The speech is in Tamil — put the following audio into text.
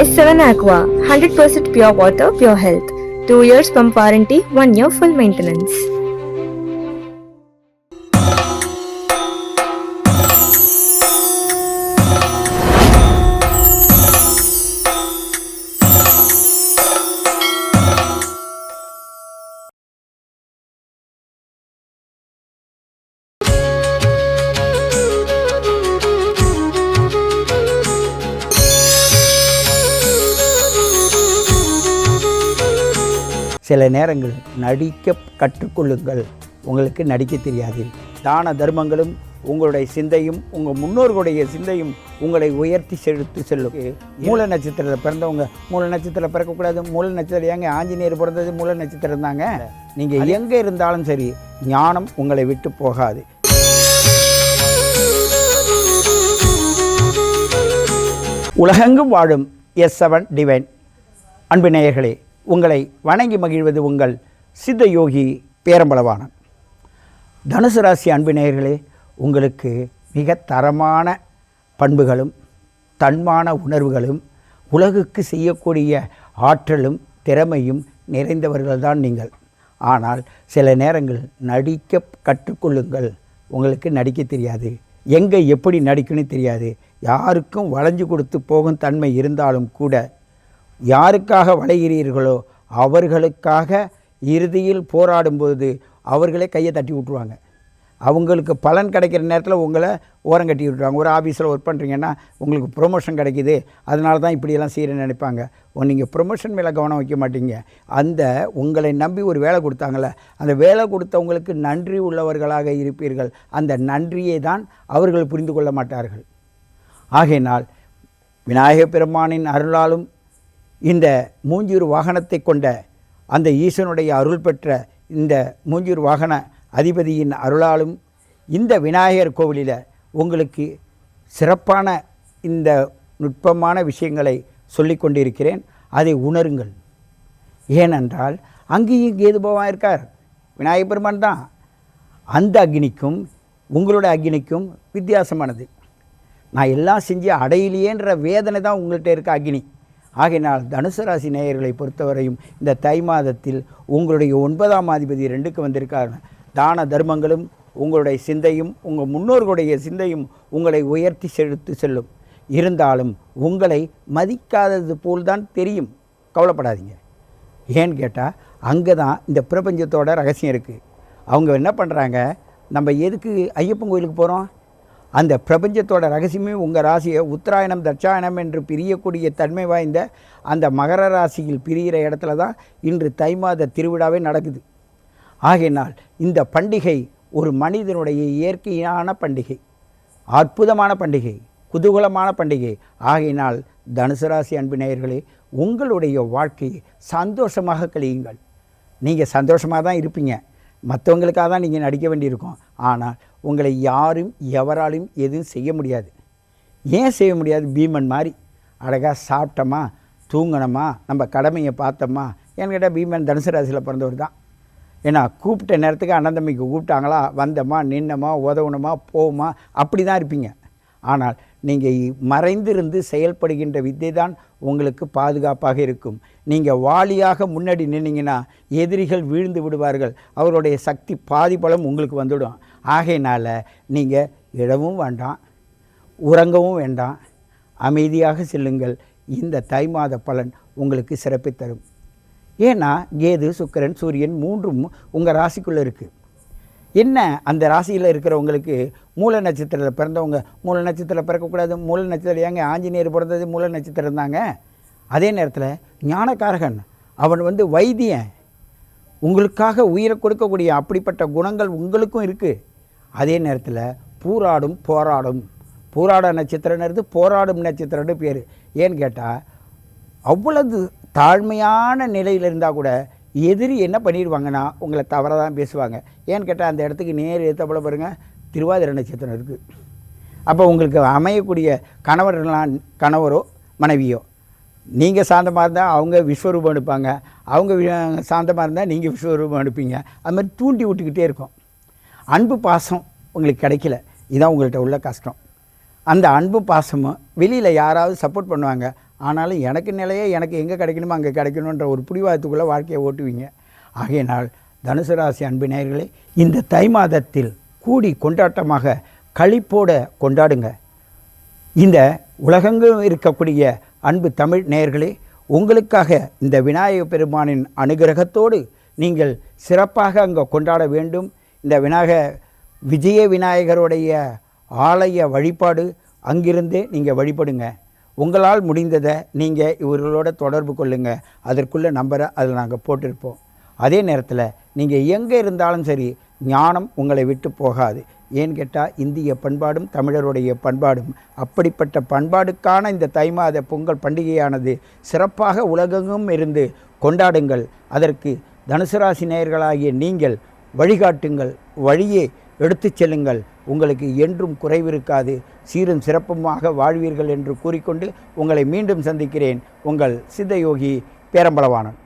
S7 Aqua, 100% pure water, pure health. 2 years pump warranty, 1 year full maintenance. சில நேரங்கள் நடிக்க கற்றுக்கொள்ளுங்கள். உங்களுக்கு நடிக்க தெரியாது. தான தர்மங்களும் உங்களுடைய சிந்தையும் உங்கள் முன்னோர்களுடைய சிந்தையும் உங்களை உயர்த்தி செலுத்து செல்லும். மூல நட்சத்திரத்தில் பிறந்தவங்க மூல நட்சத்திரத்தில் பிறக்கக்கூடாது. மூல நட்சத்திரம் ஏங்க ஆஞ்சநேயர் பிறந்தது மூல நட்சத்திரம் தாங்க. நீங்கள் எங்கே இருந்தாலும் சரி ஞானம் உங்களை விட்டு போகாது. உலகெங்கும் வாழும் S7 டிவைன் அன்பு நேயர்களே, உங்களை வணங்கி மகிழ்வது உங்கள் சித்த யோகி பேரம்பலவாணன். தனுசு ராசி அன்பு நேயர்களே, உங்களுக்கு மிக தரமான பண்புகளும் தன்மான உணர்வுகளும் உலகுக்கு செய்யக்கூடிய ஆற்றலும் திறமையும் நிறைந்தவர்கள்தான் நீங்கள். ஆனால் சில நேரங்கள் நடிக்க கற்றுக்கொள்ளுங்கள். உங்களுக்கு நடிக்க தெரியாது. எங்கே எப்படி நடிக்கணும்னு தெரியாது. யாருக்கும் வளைஞ்சு கொடுத்து போகும் தன்மை இருந்தாலும் கூட யாருக்காக வளைகிறீர்களோ அவர்களுக்காக இறுதியில் போராடும்போது அவர்களே கையை தட்டி விட்ருவாங்க. அவங்களுக்கு பலன் கிடைக்கிற நேரத்தில் உங்களை ஓரம் கட்டி விட்ருவாங்க. ஒரு ஆஃபீஸில் ஒர்க் பண்ணுறீங்கன்னா உங்களுக்கு ப்ரொமோஷன் கிடைக்கிது, அதனால தான் இப்படியெல்லாம் செய்கிறேன்னு நினைப்பாங்க. நீங்கள் ப்ரொமோஷன் மேலே கவனம் வைக்க மாட்டீங்க. அந்த உங்களை நம்பி ஒரு வேலை கொடுத்தாங்களே, அந்த வேலை கொடுத்தவங்களுக்கு நன்றி உள்ளவர்களாக இருப்பீர்கள். அந்த நன்றியை தான் அவர்கள் புரிந்து கொள்ள மாட்டார்கள். ஆகையினால் விநாயகப் பெருமானின் அருளாலும் இந்த மூஞ்சூர் வாகனத்தை கொண்ட அந்த ஈசனுடைய அருள் பெற்ற இந்த மூஞ்சூர் வாகன அதிபதியின் அருளாலும் இந்த விநாயகர் கோவிலில் உங்களுக்கு சிறப்பான இந்த நுட்பமான விஷயங்களை சொல்லி கொண்டிருக்கிறேன். அதை உணருங்கள். ஏனென்றால் அங்கேயும் கேது பகவான் இருக்கார், விநாயகப் பெருமான் தான். அந்த அக்னிக்கும் உங்களோட அக்னிக்கும் வித்தியாசமானது. நான் எல்லாம் செஞ்சு அடையிலேன்ற வேதனை தான் உங்கள்கிட்ட இருக்க அக்னி. ஆகையினால் தனுசு ராசி நேயர்களை பொறுத்தவரையும் இந்த தை மாதத்தில் உங்களுடைய 9ஆம் அதிபதி 2க்கு வந்திருக்கார். தான தர்மங்களும் உங்களுடைய சிந்தையும் உங்கள் முன்னோர்களுடைய சிந்தையும் உங்களை உயர்த்தி செலுத்து செல்லும். இருந்தாலும் உங்களை மதிக்காதது போல்தான் தெரியும். கவலைப்படாதீங்க. ஏன்னு கேட்டால் அங்கே தான் இந்த பிரபஞ்சத்தோட ரகசியம் இருக்குது. அவங்க என்ன பண்ணுறாங்க, நம்ம எதுக்கு ஐயப்பன் கோயிலுக்கு போகிறோம்? அந்த பிரபஞ்சத்தோட ரகசியமே உங்கள் ராசியை உத்தராயணம் தட்சாயணம் என்று பிரியக்கூடிய தன்மை வாய்ந்த அந்த மகர ராசியில் பிரிகிற இடத்துல தான் இன்று தை மாத திருவிழாவே நடக்குது. ஆகையினால் இந்த பண்டிகை ஒரு மனிதனுடைய இயற்கையான பண்டிகை, அற்புதமான பண்டிகை, குதூகலமான பண்டிகை. ஆகையினால் தனுசு ராசி அன்பு நேயர்களே, உங்களுடைய வாழ்க்கையை சந்தோஷமாக கழியுங்கள். நீங்கள் சந்தோஷமாக தான் இருப்பீங்க. மற்றவங்களுக்காக தான் நீங்கள் நடிக்க வேண்டியிருக்கும். ஆனால் உங்களை யாரும் எவராலையும் எதுவும் செய்ய முடியாது. ஏன் செய்ய முடியாது? பீமன் மாதிரி அழகாக சாப்பிட்டோமா தூங்கினோமா நம்ம கடமையை பார்த்தோமா. ஏன்னு கேட்டால் பீமன் தனுசு ராசியில் பிறந்தவர் தான். ஏன்னா கூப்பிட்ட நேரத்துக்கு அண்ணன் தம்பிக்கு கூப்பிட்டாங்களா, வந்தோமா நின்னோமா உதவுனோமா போவோமா, அப்படி தான் இருப்பீங்க. ஆனால் நீங்கள் மறைந்திருந்து செயல்படுகின்ற வித்தை தான் உங்களுக்கு பாதுகாப்பாக இருக்கும். நீங்கள் வாளியாக முன்னாடி நின்னீங்கன்னா எதிரிகள் வீழ்ந்து விடுவார்கள். அவருடைய சக்தி பாதி பலம் உங்களுக்கு வந்துடும். ஆகையினால் நீங்கள் இடவும் வேண்டாம், உறங்கவும் வேண்டாம், அமைதியாக செல்லுங்கள். இந்த தை மாத பலன் உங்களுக்கு சிறப்பை தரும். ஏன்னா கேது சுக்கிரன் சூரியன் 3ம் உங்கள் ராசிக்குள்ளே இருக்குது. என்ன அந்த ராசியில் இருக்கிறவங்களுக்கு மூல நட்சத்திரத்தில் பிறந்தவங்க மூல நட்சத்திரத்தில் பிறக்கக்கூடாது. மூல நட்சத்திரம் ஏங்க ஆஞ்சநேயர் பிறந்தது மூல நட்சத்திரம் தாங்க. அதே நேரத்தில் ஞானக்காரகன் அவன் வைத்தியன், உங்களுக்காக உயிரை கொடுக்கக்கூடிய அப்படிப்பட்ட குணங்கள் உங்களுக்கும் இருக்குது. அதே நேரத்தில் பூராடும் போராடும், பூராட நட்சத்திரம்ன்றது போராடும் நட்சத்திரம்னு பேர். ஏன்னு கேட்டால் அவ்வளவு தாழ்மையான நிலையில் இருந்தால் கூட எதிரி என்ன பண்ணிடுவாங்கன்னா உங்களை தவறாக தான் பேசுவாங்க. ஏன்னு கேட்டால் அந்த இடத்துக்கு நேர் ஏற்றப்பட பாருங்கள் திருவாதிரை நட்சத்திரம் இருக்குது. அப்போ உங்களுக்கு அமையக்கூடிய கணவரோ மனைவியோ நீங்கள் சாந்தமாக இருந்தால் அவங்க விஸ்வரூபம் எடுப்பாங்க, அவங்க சாந்தமாக இருந்தால் நீங்கள் விஸ்வரூபம் எடுப்பீங்க. அது மாதிரி தூண்டி விட்டுக்கிட்டே இருக்கும். அன்பு பாசம் உங்களுக்கு கிடைக்கல, இதுதான் உங்கள்கிட்ட உள்ள கஷ்டம். அந்த அன்பும் பாசமும் வெளியில் யாராவது சப்போர்ட் பண்ணுவாங்க. ஆனாலும் எனக்கு நிலையே எனக்கு எங்கே கிடைக்கணுமோ அங்கே கிடைக்கணுன்ற ஒரு பிடிவாதத்துக்குள்ளே வாழ்க்கையை ஓட்டுவீங்க. ஆகையினால் தனுசு ராசி அன்பு நேயர்களே, இந்த தை மாதத்தில் கூடி கொண்டாட்டமாக களிப்போட கொண்டாடுங்க. இந்த உலகெங்கும் இருக்கக்கூடிய அன்பு தமிழ் நேயர்களே, உங்களுக்காக இந்த விநாயக பெருமானின் அனுகிரகத்தோடு நீங்கள் சிறப்பாக அங்கே கொண்டாட வேண்டும். இந்த விஜய விநாயகருடைய ஆலய வழிபாடு அங்கிருந்தே நீங்கள் வழிபடுங்க. உங்களால் முடிந்ததை நீங்கள் இவர்களோட தொடர்பு கொள்ளுங்கள். அதற்குள்ள நம்பரை அதில் நாங்கள் போட்டிருப்போம். அதே நேரத்தில் நீங்கள் எங்கே இருந்தாலும் சரி, ஞானம் உங்களை விட்டு போகாது. ஏன்னு கேட்டால் இந்திய பண்பாடும் தமிழருடைய பண்பாடும் அப்படிப்பட்ட பண்பாடுக்கான இந்த தை மாத பொங்கல் பண்டிகையானது சிறப்பாக உலகெங்கும் இருந்து கொண்டாடுங்கள். அதற்கு தனுசு ராசி நேயர்களாகிய நீங்கள் வழிகாட்டுங்கள், வழியே எடுத்து செல்லுங்கள். உங்களுக்கு என்றும் குறைவிருக்காது, சீரும் சிறப்புமாக வாழ்வீர்கள் என்று கூறிக்கொண்டு உங்களை மீண்டும் சந்திக்கிறேன். உங்கள் சித்தயோகி பேரம்பலவாணன்.